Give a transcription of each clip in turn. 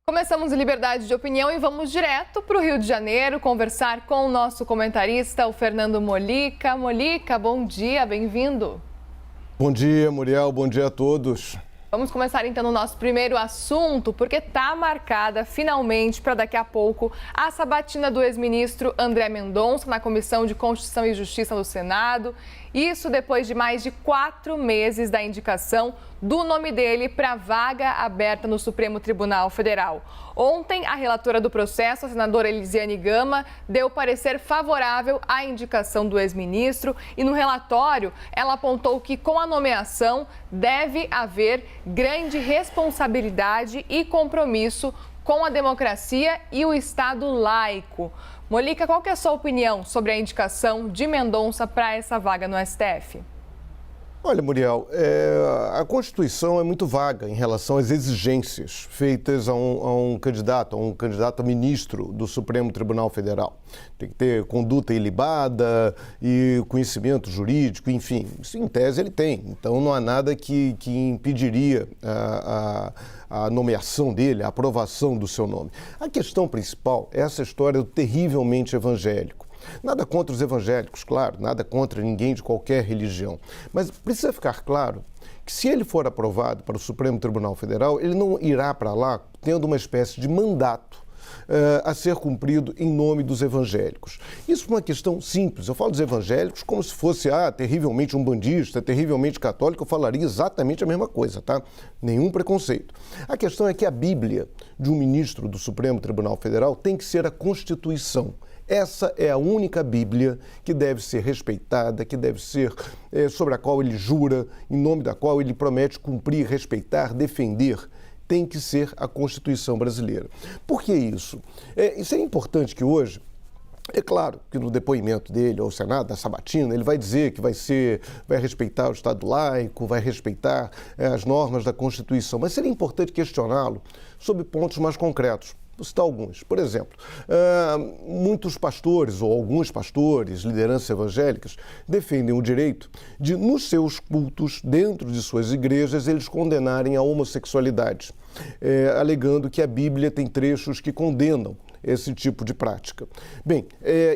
Começamos em liberdade de opinião e vamos direto para o Rio de Janeiro conversar com o nosso comentarista, o Fernando Molica. Molica, bom dia, bem-vindo. Bom dia, Muriel, bom dia a todos. Vamos começar então no nosso primeiro assunto, porque está marcada finalmente para daqui a pouco a sabatina do ex-ministro André Mendonça na Comissão de Constituição e Justiça do Senado. Isso depois de mais de 4 meses da indicação do nome dele para a vaga aberta no Supremo Tribunal Federal. Ontem, a relatora do processo, a senadora Elisiane Gama, deu parecer favorável à indicação do ex-ministro e no relatório ela apontou que com a nomeação deve haver grande responsabilidade e compromisso com a democracia e o Estado laico. Molica, qual que é a sua opinião sobre a indicação de Mendonça para essa vaga no STF? Olha, Muriel, a Constituição é muito vaga em relação às exigências feitas a um candidato a ministro do Supremo Tribunal Federal. Tem que ter conduta ilibada e conhecimento jurídico, enfim, isso em tese ele tem. Então não há nada que impediria a nomeação dele, a aprovação do seu nome. A questão principal é essa história do terrivelmente evangélico. Nada contra os evangélicos, claro, nada contra ninguém de qualquer religião. Mas precisa ficar claro que se ele for aprovado para o Supremo Tribunal Federal, ele não irá para lá tendo uma espécie de mandato a ser cumprido em nome dos evangélicos. Isso é uma questão simples. Eu falo dos evangélicos como se fosse terrivelmente umbandista, terrivelmente católico, eu falaria exatamente a mesma coisa, tá? Nenhum preconceito. A questão é que a Bíblia de um ministro do Supremo Tribunal Federal tem que ser a Constituição. Essa é a única Bíblia que deve ser respeitada, que deve ser sobre a qual ele jura, em nome da qual ele promete cumprir, respeitar, defender. Tem que ser a Constituição brasileira. Por que isso? Isso é importante que hoje, é claro que no depoimento dele ao Senado, na sabatina, ele vai dizer que vai respeitar o Estado laico, vai respeitar as normas da Constituição, mas seria importante questioná-lo sobre pontos mais concretos. Vou citar alguns. Por exemplo, muitos pastores ou alguns pastores, lideranças evangélicas, defendem o direito de, nos seus cultos, dentro de suas igrejas, eles condenarem a homossexualidade, alegando que a Bíblia tem trechos que condenam esse tipo de prática. Bem,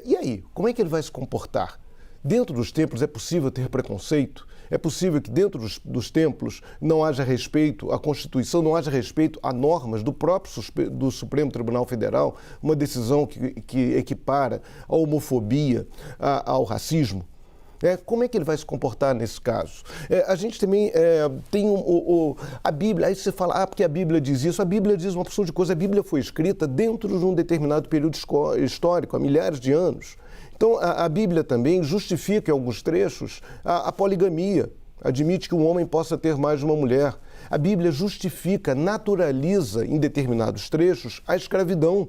e aí? Como é que ele vai se comportar? Dentro dos templos é possível ter preconceito? É possível que dentro dos templos não haja respeito à Constituição, não haja respeito a normas do próprio do Supremo Tribunal Federal, uma decisão que equipara a homofobia ao racismo? Como é que ele vai se comportar nesse caso? A gente também tem a Bíblia, aí você fala, porque a Bíblia diz isso, a Bíblia diz uma porção de coisa, a Bíblia foi escrita dentro de um determinado período histórico, há milhares de anos. Então, a Bíblia também justifica em alguns trechos a poligamia, admite que um homem possa ter mais de uma mulher. A Bíblia justifica, naturaliza em determinados trechos a escravidão.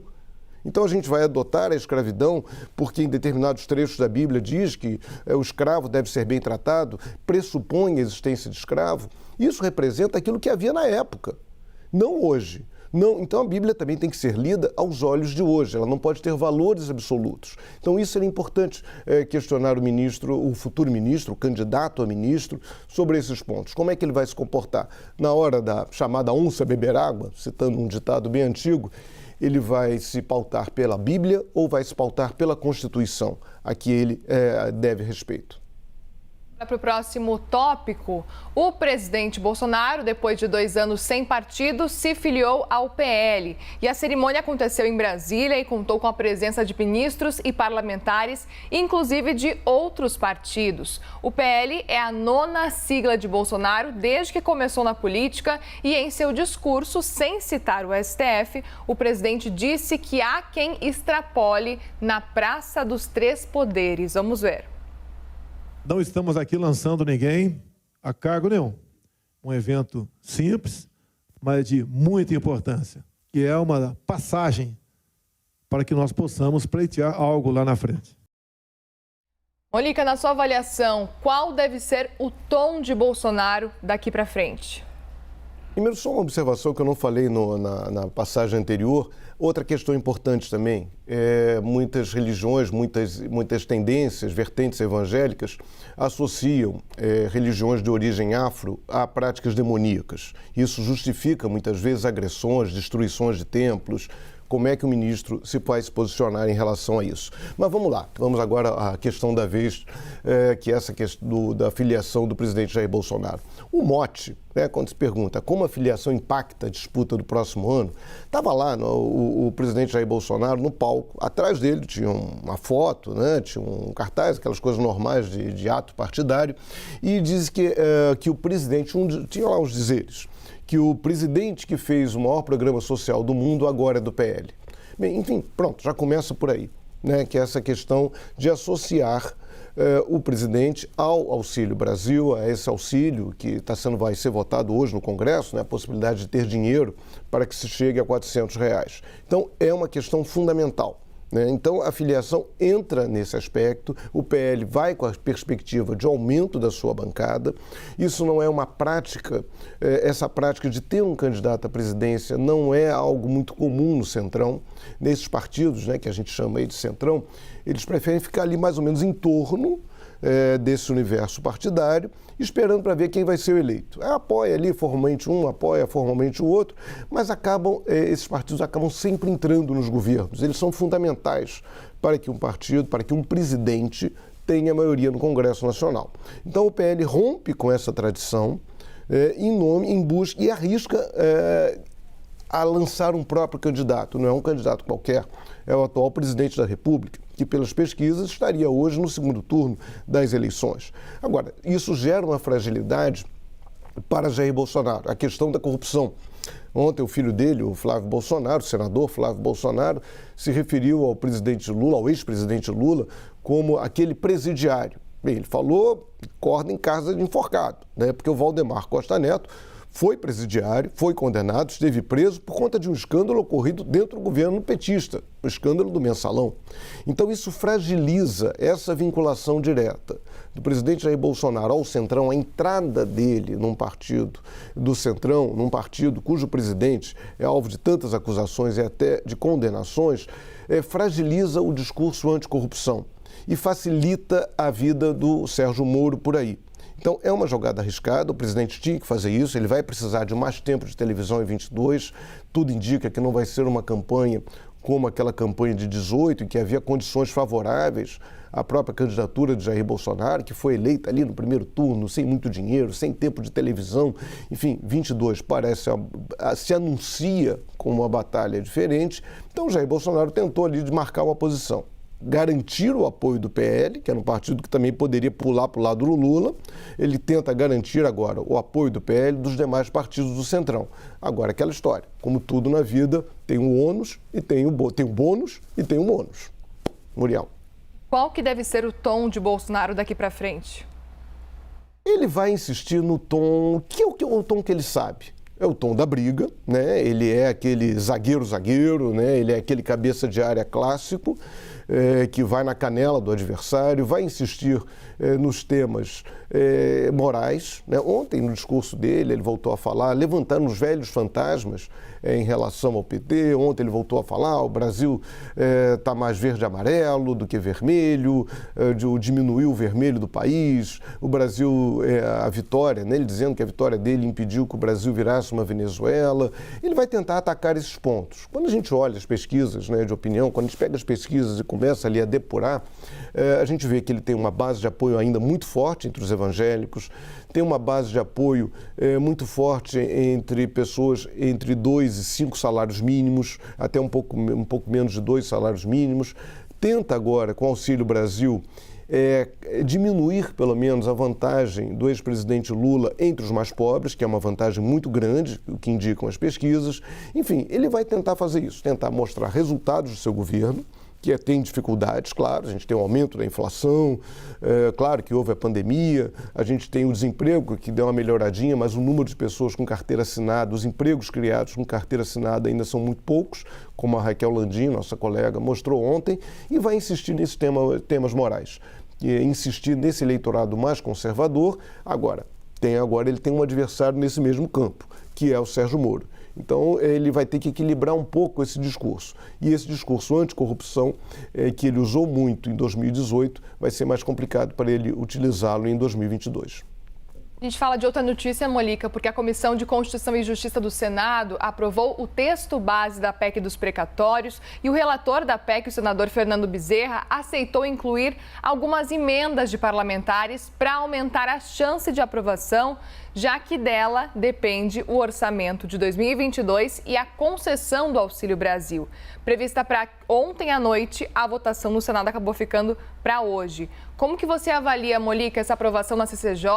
Então, a gente vai adotar a escravidão porque em determinados trechos da Bíblia diz que o escravo deve ser bem tratado, pressupõe a existência de escravo. Isso representa aquilo que havia na época, não hoje. Não, então a Bíblia também tem que ser lida aos olhos de hoje, ela não pode ter valores absolutos. Então isso é importante questionar o ministro, o futuro ministro, o candidato a ministro, sobre esses pontos. Como é que ele vai se comportar? Na hora da chamada onça beber água, citando um ditado bem antigo, ele vai se pautar pela Bíblia ou vai se pautar pela Constituição, a que ele deve respeito? Para o próximo tópico, o presidente Bolsonaro, depois de 2 anos sem partido, se filiou ao PL. E a cerimônia aconteceu em Brasília e contou com a presença de ministros e parlamentares, inclusive de outros partidos. O PL é a 9ª sigla de Bolsonaro desde que começou na política e em seu discurso, sem citar o STF, o presidente disse que há quem extrapole na Praça dos Três Poderes. Vamos ver. Não estamos aqui lançando ninguém a cargo nenhum. Um evento simples, mas de muita importância, que é uma passagem para que nós possamos pleitear algo lá na frente. Molica, na sua avaliação, qual deve ser o tom de Bolsonaro daqui para frente? Primeiro, só uma observação que eu não falei na passagem anterior. Outra questão importante também, muitas religiões, muitas tendências, vertentes evangélicas, associam religiões de origem afro a práticas demoníacas. Isso justifica, muitas vezes, agressões, destruições de templos. Como é que o ministro vai se posicionar em relação a isso? Mas vamos lá, vamos agora à questão da vez, que é essa questão da filiação do presidente Jair Bolsonaro. O mote, quando se pergunta como a filiação impacta a disputa do próximo ano, estava lá o presidente Jair Bolsonaro no palco, atrás dele tinha uma foto, tinha um cartaz, aquelas coisas normais de ato partidário, e diz que o presidente, tinha lá uns dizeres, que o presidente que fez o maior programa social do mundo agora é do PL. Bem, enfim, pronto, já começa por aí, que é essa questão de associar o presidente ao Auxílio Brasil, a esse auxílio que vai ser votado hoje no Congresso, a possibilidade de ter dinheiro para que se chegue a R$400. Então, é uma questão fundamental. Então, a filiação entra nesse aspecto, o PL vai com a perspectiva de aumento da sua bancada. Isso não é uma prática, essa prática de ter um candidato à presidência não é algo muito comum no Centrão. Nesses partidos, que a gente chama aí de Centrão, eles preferem ficar ali mais ou menos em torno desse universo partidário, esperando para ver quem vai ser o eleito. Apoia ali formalmente um, apoia formalmente o outro, mas esses partidos acabam sempre entrando nos governos. Eles são fundamentais para que um partido, para que um presidente tenha maioria no Congresso Nacional. Então o PL rompe com essa tradição em busca e arrisca a lançar um próprio candidato. Não é um candidato qualquer, é o atual presidente da República, que pelas pesquisas estaria hoje no segundo turno das eleições. Agora, isso gera uma fragilidade para Jair Bolsonaro, a questão da corrupção. Ontem o filho dele, o Flávio Bolsonaro, o senador Flávio Bolsonaro, se referiu ao presidente Lula, ao ex-presidente Lula, como aquele presidiário. Bem, ele falou, acorda em casa de enforcado, porque o Valdemar Costa Neto foi presidiário, foi condenado, esteve preso por conta de um escândalo ocorrido dentro do governo petista, o escândalo do mensalão. Então isso fragiliza essa vinculação direta do presidente Jair Bolsonaro ao Centrão, a entrada dele num partido do Centrão, num partido cujo presidente é alvo de tantas acusações e até de condenações, fragiliza o discurso anticorrupção e facilita a vida do Sérgio Moro por aí. Então, é uma jogada arriscada, o presidente tinha que fazer isso, ele vai precisar de mais tempo de televisão em 22, tudo indica que não vai ser uma campanha como aquela campanha de 18, em que havia condições favoráveis à própria candidatura de Jair Bolsonaro, que foi eleita ali no primeiro turno, sem muito dinheiro, sem tempo de televisão. Enfim, 22 se anuncia como uma batalha diferente, então Jair Bolsonaro tentou ali de marcar uma posição. Garantir o apoio do PL, que era um partido que também poderia pular para o lado do Lula. Ele tenta garantir agora o apoio do PL dos demais partidos do Centrão. Agora, aquela história, como tudo na vida, tem um ônus e tem um bônus e tem um ônus. Muriel. Qual que deve ser o tom de Bolsonaro daqui para frente? Ele vai insistir no tom, que é o tom que ele sabe. É o tom da briga, Ele é aquele zagueiro, Ele é aquele cabeça de área clássico, que vai na canela do adversário, vai insistir nos temas morais. Ontem, no discurso dele, ele voltou a falar, levantando os velhos fantasmas em relação ao PT. Ontem ele voltou a falar, o Brasil está mais verde e amarelo do que vermelho, diminuiu o vermelho do país, o Brasil, a vitória, ele dizendo que a vitória dele impediu que o Brasil virasse uma Venezuela. Ele vai tentar atacar esses pontos. Quando a gente olha as pesquisas de opinião, quando a gente pega as pesquisas e começa ali a depurar, a gente vê que ele tem uma base de apoio ainda muito forte entre os evangélicos, tem uma base de apoio muito forte entre pessoas entre 2 e 5 salários mínimos, até um pouco menos de 2 salários mínimos. Tenta agora, com o Auxílio Brasil, diminuir pelo menos a vantagem do ex-presidente Lula entre os mais pobres, que é uma vantagem muito grande, o que indicam as pesquisas. Enfim, ele vai tentar fazer isso, tentar mostrar resultados do seu governo, que tem dificuldades, claro, a gente tem um aumento da inflação, claro que houve a pandemia, a gente tem o desemprego que deu uma melhoradinha, mas o número de pessoas com carteira assinada, os empregos criados com carteira assinada ainda são muito poucos, como a Raquel Landim, nossa colega, mostrou ontem, e vai insistir nesses temas morais, insistir nesse eleitorado mais conservador. Agora, Agora ele tem um adversário nesse mesmo campo, que é o Sérgio Moro. Então, ele vai ter que equilibrar um pouco esse discurso. E esse discurso anticorrupção, que ele usou muito em 2018, vai ser mais complicado para ele utilizá-lo em 2022. A gente fala de outra notícia, Molica, porque a Comissão de Constituição e Justiça do Senado aprovou o texto base da PEC dos precatórios e o relator da PEC, o senador Fernando Bezerra, aceitou incluir algumas emendas de parlamentares para aumentar a chance de aprovação, já que dela depende o orçamento de 2022 e a concessão do Auxílio Brasil. Prevista para ontem à noite, a votação no Senado acabou ficando para hoje. Como que você avalia, Molica, essa aprovação na CCJ?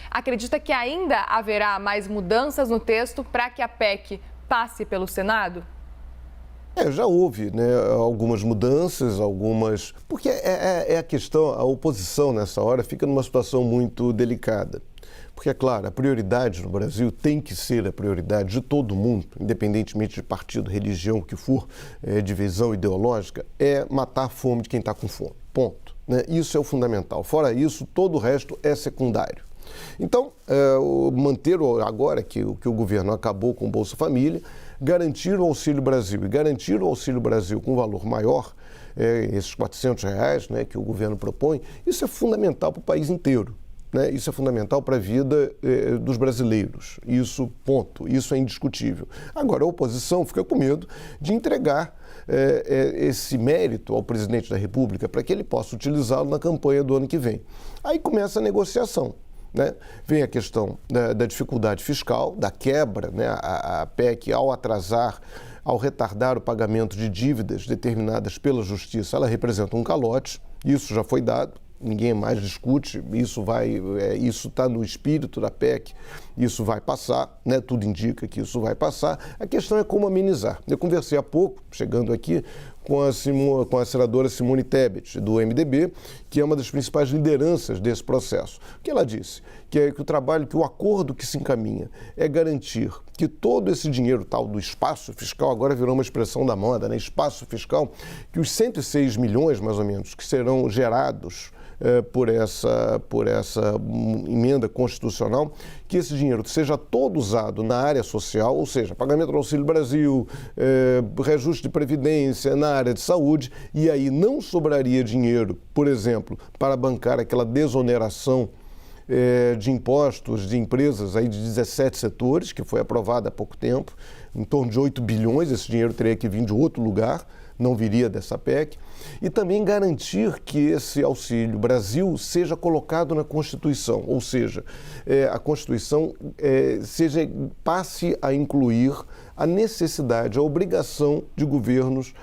Acredita que ainda haverá mais mudanças no texto para que a PEC passe pelo Senado? Já houve, né, algumas mudanças, porque é a questão, a oposição nessa hora fica numa situação muito delicada. Porque, é claro, a prioridade no Brasil tem que ser a prioridade de todo mundo, independentemente de partido, religião, o que for, divisão ideológica, é matar a fome de quem está com fome. Ponto. Né? Isso é o fundamental. Fora isso, todo o resto é secundário. Então, manter agora que o governo acabou com o Bolsa Família, garantir o Auxílio Brasil e garantir o Auxílio Brasil com um valor maior, esses R$400, né, que o governo propõe, isso é fundamental para o país inteiro. Né? Isso é fundamental para a vida dos brasileiros. Isso, ponto. Isso é indiscutível. Agora, a oposição fica com medo de entregar esse mérito ao presidente da República para que ele possa utilizá-lo na campanha do ano que vem. Aí começa a negociação. Né? Vem a questão da dificuldade fiscal, da quebra, né? A PEC, ao atrasar, ao retardar o pagamento de dívidas determinadas pela Justiça, ela representa um calote, isso já foi dado. Ninguém mais discute, isso está no espírito da PEC, isso vai passar, né? Tudo indica que isso vai passar. A questão é como amenizar. Eu conversei há pouco, chegando aqui, com a senadora Simone Tebet, do MDB, que é uma das principais lideranças desse processo. O que ela disse? Que o acordo que se encaminha é garantir que todo esse dinheiro tal do espaço fiscal, agora virou uma expressão da moda, né? Espaço fiscal, que os 106 milhões, mais ou menos, que serão gerados por essa emenda constitucional, que esse dinheiro seja todo usado na área social, ou seja, pagamento do Auxílio Brasil, reajuste de previdência na área de saúde, e aí não sobraria dinheiro, por exemplo, para bancar aquela desoneração de impostos de empresas aí de 17 setores, que foi aprovada há pouco tempo, em torno de 8 bilhões, esse dinheiro teria que vir de outro lugar, não viria dessa PEC, e também garantir que esse Auxílio Brasil seja colocado na Constituição, ou seja, a Constituição passe a incluir a necessidade, a obrigação de governos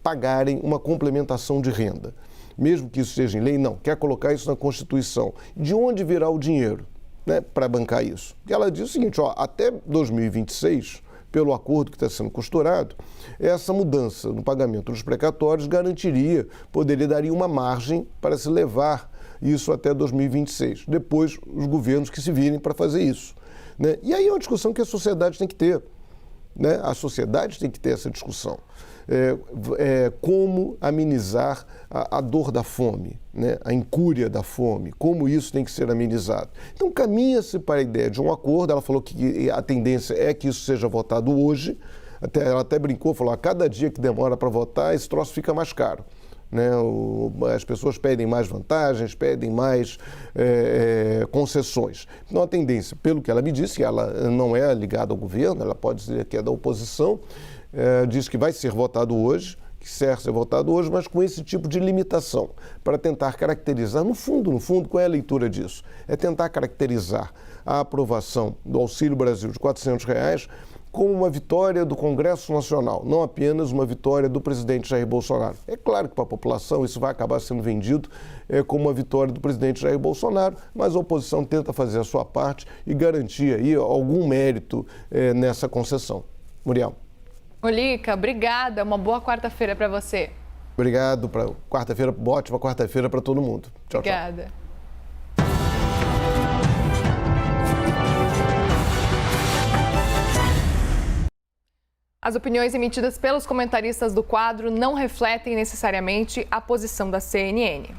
pagarem uma complementação de renda. Mesmo que isso seja em lei, não, quer colocar isso na Constituição. De onde virá o dinheiro, né, para bancar isso? E ela diz o seguinte, até 2026, pelo acordo que está sendo costurado, essa mudança no pagamento dos precatórios daria uma margem para se levar isso até 2026. Depois, os governos que se virem para fazer isso. Né? E aí é uma discussão que a sociedade tem que ter. Né? A sociedade tem que ter essa discussão. Como amenizar a dor da fome, né? A incúria da fome, como isso tem que ser amenizado. Então, caminha-se para a ideia de um acordo. Ela falou que a tendência é que isso seja votado hoje. Ela até brincou, falou, a cada dia que demora para votar, esse troço fica mais caro. Né? As pessoas pedem mais vantagens, pedem mais concessões. Então, a tendência, pelo que ela me disse, ela não é ligada ao governo, ela pode dizer que é da oposição, diz que vai ser votado hoje, que serve ser votado hoje, mas com esse tipo de limitação, para tentar caracterizar, no fundo, qual é a leitura disso? É tentar caracterizar a aprovação do Auxílio Brasil de R$400 como uma vitória do Congresso Nacional, não apenas uma vitória do presidente Jair Bolsonaro. É claro que para a população isso vai acabar sendo vendido como uma vitória do presidente Jair Bolsonaro, mas a oposição tenta fazer a sua parte e garantir aí algum mérito nessa concessão. Muriel. Molica, obrigada. Uma boa quarta-feira para você. Obrigado. Ótima quarta-feira para todo mundo. Tchau, obrigada. Tchau. As opiniões emitidas pelos comentaristas do quadro não refletem necessariamente a posição da CNN.